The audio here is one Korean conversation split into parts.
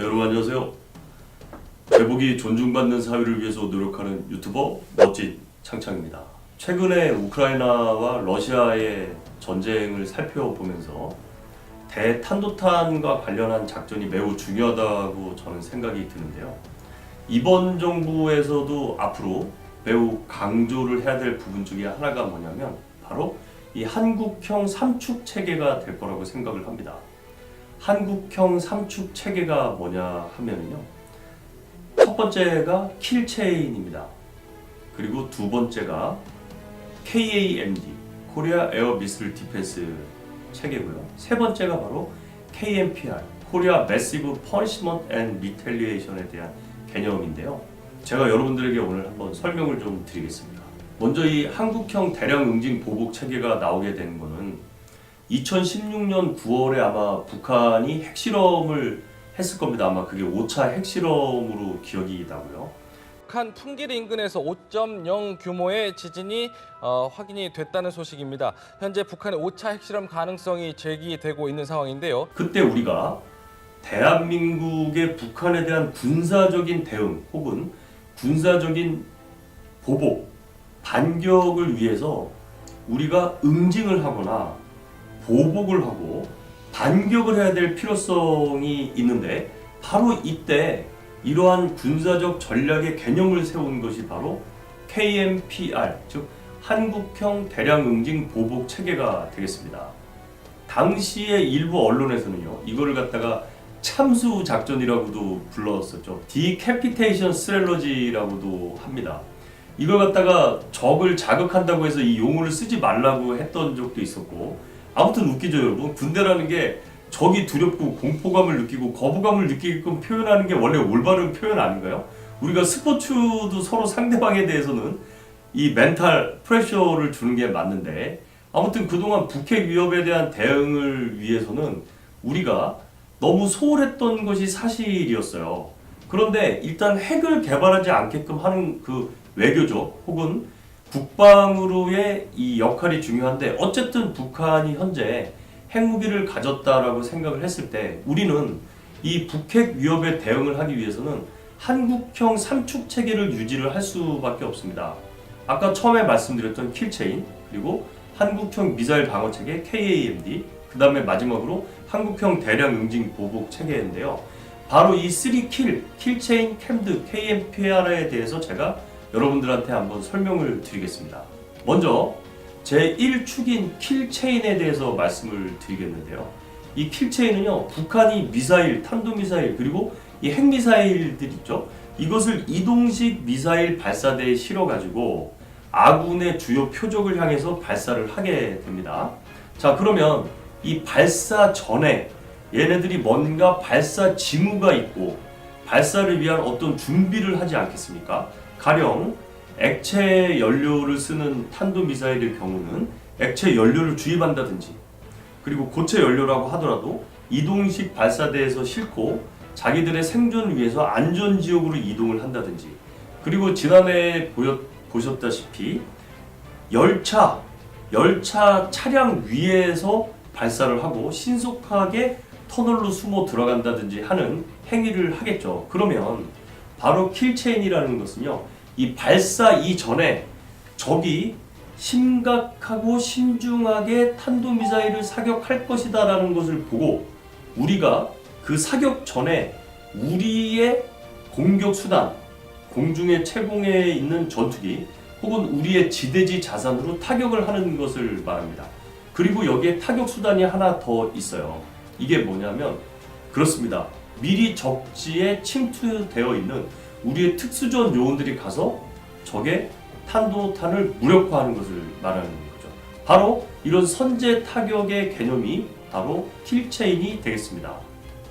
네, 여러분 안녕하세요. 제복이 존중받는 사회를 위해서 노력하는 유튜버 멋진 창창입니다. 최근에 우크라이나와 러시아의 전쟁을 살펴보면서 대탄도탄과 관련한 작전이 매우 중요하다고 저는 생각이 드는데요. 이번 정부에서도 앞으로 매우 강조를 해야 될 부분 중에 하나가 뭐냐면 바로 이 한국형 삼축 체계가 될 거라고 생각을 합니다. 한국형 삼축 체계가 뭐냐 하면은요. 첫 번째가 킬체인입니다. 그리고 두 번째가 KAMD, 코리아 에어 미슬 디펜스 체계고요. 세 번째가 바로 KMPR, 코리아 매시브 퍼니시먼트 앤 리텔리에이션에 대한 개념인데요. 제가 여러분들에게 오늘 한번 설명을 좀 드리겠습니다. 먼저 이 한국형 대량 응징 보복 체계가 나오게 된 거는 2016년 9월에 아마 북한이 핵실험을 했을 겁니다. 아마 그게 5차 핵실험으로 기억이 나고요. 북한 풍계리 인근에서 5.0 규모의 지진이 확인이 됐다는 소식입니다. 현재 북한의 5차 핵실험 가능성이 제기되고 있는 상황인데요. 그때 우리가 대한민국의 북한에 대한 군사적인 대응 혹은 군사적인 보복, 반격을 위해서 우리가 응징을 하거나 보복을 하고 반격을 해야 될 필요성이 있는데 바로 이때 이러한 군사적 전략의 개념을 세운 것이 바로 KMPR, 즉 한국형 대량 응징 보복 체계가 되겠습니다. 당시에 일부 언론에서는요, 이거를 갖다가 참수 작전이라고도 불렀었죠. Decapitation Strategy라고도 합니다. 이걸 갖다가 적을 자극한다고 해서 이 용어를 쓰지 말라고 했던 적도 있었고, 아무튼 웃기죠 여러분. 군대라는 게 적이 두렵고 공포감을 느끼고 거부감을 느끼게끔 표현하는 게 원래 올바른 표현 아닌가요? 우리가 스포츠도 서로 상대방에 대해서는 이 멘탈 프레셔를 주는 게 맞는데, 아무튼 그동안 북핵 위협에 대한 대응을 위해서는 우리가 너무 소홀했던 것이 사실이었어요. 그런데 일단 핵을 개발하지 않게끔 하는 그 외교적 혹은 국방으로의 이 역할이 중요한데, 어쨌든 북한이 현재 핵무기를 가졌다라고 생각을 했을 때 우리는 이 북핵 위협에 대응을 하기 위해서는 한국형 삼축 체계를 유지를 할 수밖에 없습니다. 아까 처음에 말씀드렸던 킬체인, 그리고 한국형 미사일 방어 체계 KAMD, 그 다음에 마지막으로 한국형 대량 응징 보복 체계인데요. 바로 이 3킬, 킬체인, 캠드, KMPR에 대해서 제가 여러분들한테 한번 설명을 드리겠습니다. 먼저 제1축인 킬체인에 대해서 말씀을 드리겠는데요. 이 킬체인은요, 북한이 미사일, 탄도미사일, 그리고 이 핵미사일들 있죠. 이것을 이동식 미사일 발사대에 실어가지고 아군의 주요 표적을 향해서 발사를 하게 됩니다. 자, 그러면 이 발사 전에 얘네들이 뭔가 발사 징후가 있고 발사를 위한 어떤 준비를 하지 않겠습니까? 가령 액체 연료를 쓰는 탄도미사일의 경우는 액체 연료를 주입한다든지, 그리고 고체 연료라고 하더라도 이동식 발사대에서 싣고 자기들의 생존을 위해서 안전지역으로 이동을 한다든지, 그리고 지난해 보셨다시피 열차 차량 위에서 발사를 하고 신속하게 터널로 숨어 들어간다든지 하는 행위를 하겠죠. 그러면 바로 킬체인이라는 것은요, 이 발사 이전에 적이 심각하고 신중하게 탄도미사일을 사격할 것이다 라는 것을 보고 우리가 그 사격 전에 우리의 공격 수단, 공중에 채공해 있는 전투기 혹은 우리의 지대지 자산으로 타격을 하는 것을 말합니다. 그리고 여기에 타격 수단이 하나 더 있어요. 이게 뭐냐면 그렇습니다. 미리 적지에 침투되어 있는 우리의 특수전 요원들이 가서 적의 탄도탄을 무력화하는 것을 말하는 거죠. 바로 이런 선제 타격의 개념이 바로 킬체인이 되겠습니다.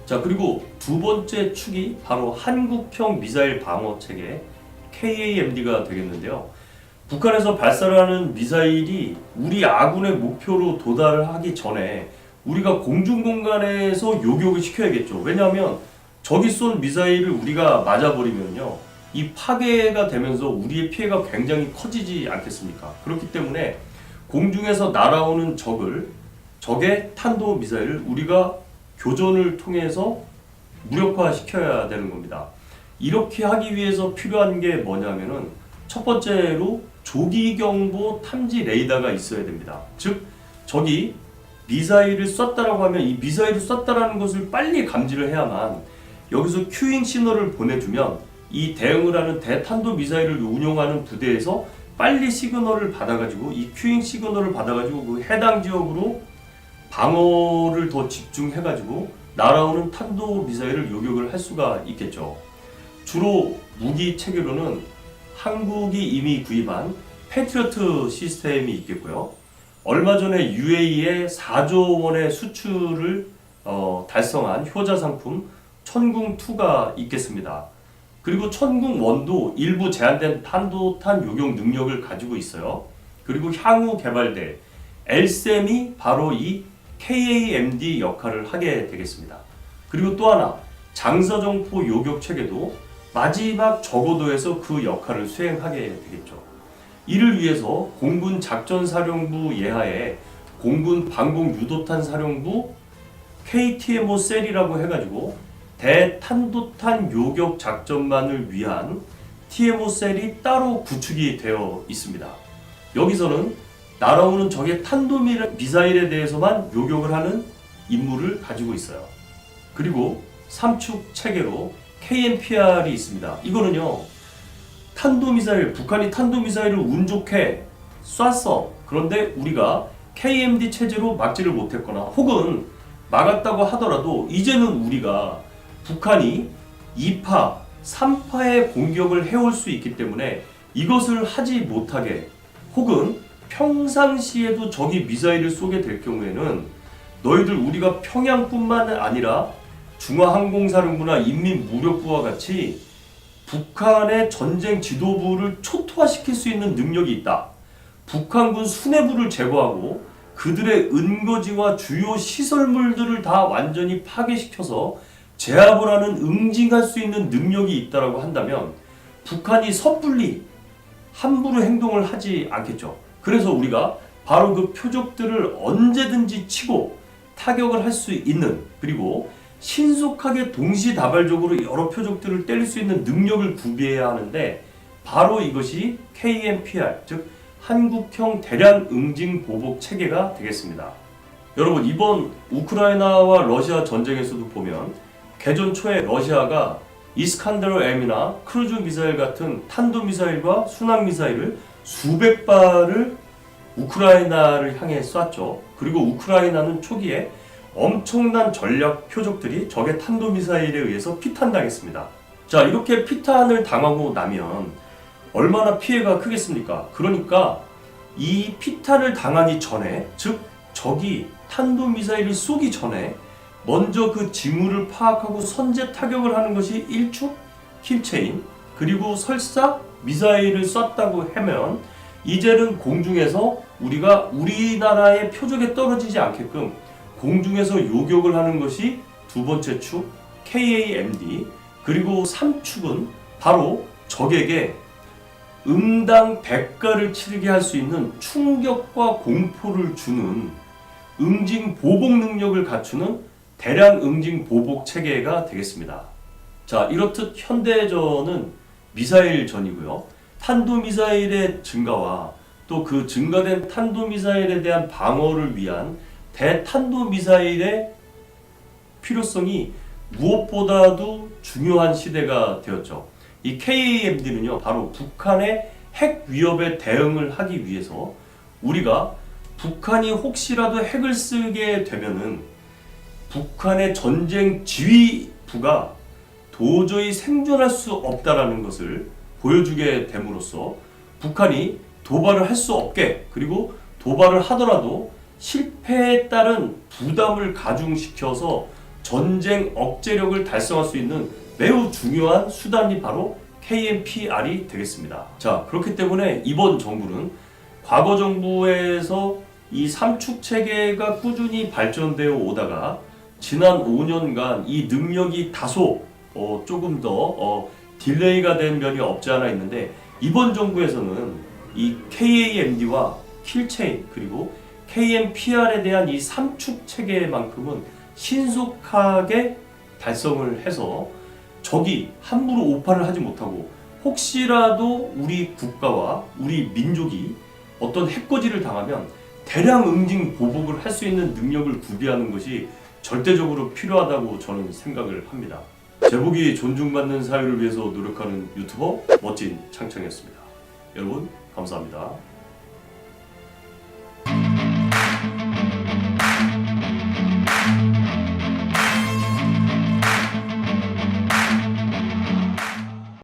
자, 그리고 두 번째 축이 바로 한국형 미사일 방어 체계 KAMD가 되겠는데요. 북한에서 발사를 하는 미사일이 우리 아군의 목표로 도달을 하기 전에 우리가 공중공간에서 요격을 시켜야겠죠. 왜냐하면 적이 쏜 미사일을 우리가 맞아버리면요, 이 파괴가 되면서 우리의 피해가 굉장히 커지지 않겠습니까? 그렇기 때문에 공중에서 날아오는 적의 탄도 미사일을 우리가 교전을 통해서 무력화시켜야 되는 겁니다. 이렇게 하기 위해서 필요한 게 뭐냐면은 첫 번째로 조기경보 탐지 레이더가 있어야 됩니다. 즉 적이 미사일을 쐈다라고 하면 이 미사일을 쐈다라는 것을 빨리 감지를 해야만 여기서 큐잉 신호를 보내주면 이 대응을 하는 대탄도 미사일을 운용하는 부대에서 빨리 시그널을 받아가지고 이 큐잉 시그널을 받아가지고 그 해당 지역으로 방어를 더 집중해가지고 날아오는 탄도 미사일을 요격을 할 수가 있겠죠. 주로 무기 체계로는 한국이 이미 구입한 패트리어트 시스템이 있겠고요. 얼마 전에 UAE에 4조 원의 수출을 달성한 효자 상품 천궁2가 있겠습니다. 그리고 천궁1도 일부 제한된 탄도탄 요격 능력을 가지고 있어요. 그리고 향후 개발될 LSAM이 바로 이 KAMD 역할을 하게 되겠습니다. 그리고 또 하나 장서정포 요격 체계도 마지막 저고도에서 그 역할을 수행하게 되겠죠. 이를 위해서 공군 작전사령부 예하에 공군 방공유도탄 사령부 KTMO 셀이라고 해가지고 대탄도탄 요격 작전만을 위한 TMO 셀이 따로 구축이 되어 있습니다. 여기서는 날아오는 적의 탄도미사일에 대해서만 요격을 하는 임무를 가지고 있어요. 그리고 삼축 체계로 KNPR이 있습니다. 이거는요, 탄도미사일, 북한이 탄도미사일을 운 좋게 쐈어. 그런데 우리가 KMD 체제로 막지를 못했거나 혹은 막았다고 하더라도 이제는 우리가 북한이 2파, 3파의 공격을 해올 수 있기 때문에 이것을 하지 못하게 혹은 평상시에도 적이 미사일을 쏘게 될 경우에는 너희들 우리가 평양뿐만 아니라 중화항공사령부나 인민무력부와 같이 북한의 전쟁 지도부를 초토화시킬 수 있는 능력이 있다. 북한군 수뇌부를 제거하고 그들의 은거지와 주요 시설물들을 다 완전히 파괴시켜서 제압을 하는 응징할 수 있는 능력이 있다라고 한다면 북한이 섣불리 함부로 행동을 하지 않겠죠. 그래서 우리가 바로 그 표적들을 언제든지 치고 타격을 할 수 있는, 그리고 신속하게 동시다발적으로 여러 표적들을 때릴 수 있는 능력을 구비해야 하는데 바로 이것이 KNPR, 즉 한국형 대량 응징 보복 체계가 되겠습니다. 여러분, 이번 우크라이나와 러시아 전쟁에서도 보면 개전 초에 러시아가 이스칸데르 M이나 크루즈 미사일 같은 탄도 미사일과 순항 미사일을 수백 발을 우크라이나를 향해 쐈죠. 그리고 우크라이나는 초기에 엄청난 전략 표적들이 적의 탄도미사일에 의해서 피탄당했습니다. 자, 이렇게 피탄을 당하고 나면 얼마나 피해가 크겠습니까? 그러니까 이 피탄을 당하기 전에, 즉 적이 탄도미사일을 쏘기 전에 먼저 그 징후를 파악하고 선제 타격을 하는 것이 일축 킬체인, 그리고 설사 미사일을 쐈다고 하면 이제는 공중에서 우리가 우리나라의 표적에 떨어지지 않게끔 공중에서 요격을 하는 것이 두 번째 축 KAMD, 그리고 3축은 바로 적에게 응당 대가를 치르게 할 수 있는 충격과 공포를 주는 응징 보복 능력을 갖추는 대량 응징 보복 체계가 되겠습니다. 자, 이렇듯 현대전은 미사일전이고요. 탄도미사일의 증가와 또 그 증가된 탄도미사일에 대한 방어를 위한 대탄도미사일의 필요성이 무엇보다도 중요한 시대가 되었죠. 이 KAMD는요, 바로 북한의 핵 위협에 대응을 하기 위해서 우리가 북한이 혹시라도 핵을 쓰게 되면은 북한의 전쟁 지휘부가 도저히 생존할 수 없다라는 것을 보여주게 됨으로써 북한이 도발을 할 수 없게, 그리고 도발을 하더라도 실패에 따른 부담을 가중시켜서 전쟁 억제력을 달성할 수 있는 매우 중요한 수단이 바로 KNPR이 되겠습니다. 자, 그렇기 때문에 이번 정부는 과거 정부에서 이 삼축 체계가 꾸준히 발전되어 오다가 지난 5년간 이 능력이 다소 조금 더 딜레이가 된 면이 없지 않아 있는데, 이번 정부에서는 이 KAMD와 킬체인 그리고 KNPR에 대한 이 삼축 체계만큼은 신속하게 달성을 해서 적이 함부로 오판을 하지 못하고 혹시라도 우리 국가와 우리 민족이 어떤 해코지를 당하면 대량 응징 보복을 할 수 있는 능력을 구비하는 것이 절대적으로 필요하다고 저는 생각을 합니다. 제복이 존중받는 사회를 위해서 노력하는 유튜버 멋진 창창이었습니다. 여러분 감사합니다.